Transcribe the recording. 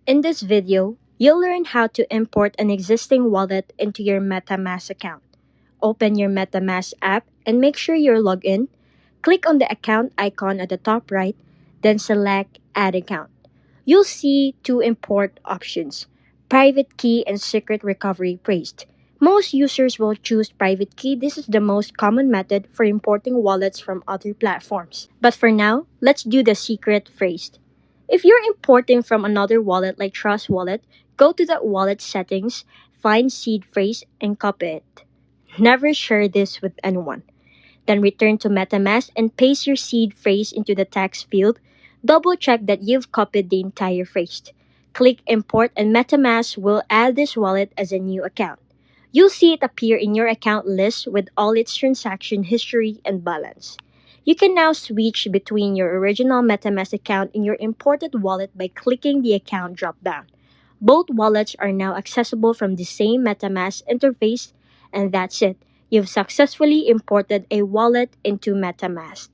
In this video, you'll learn how to import an existing wallet into your MetaMask account. Open your MetaMask app and make sure you're logged in. Click on the account icon at the top right, then select Add Account. You'll see two import options, private key and secret recovery phrased. Most users will choose private key. This is the most common method for importing wallets from other platforms. But for now, let's do the secret phrased. If you're importing from another wallet like Trust Wallet, go to the wallet settings, find seed phrase, and copy it. Never share this with anyone. Then return to MetaMask and paste your seed phrase into the text field. Double check that you've copied the entire phrase. Click Import and MetaMask will add this wallet as a new account. You'll see it appear in your account list with all its transaction history and balance. You can now switch between your original MetaMask account and your imported wallet by clicking the account dropdown. Both wallets are now accessible from the same MetaMask interface, and that's it. You've successfully imported a wallet into MetaMask.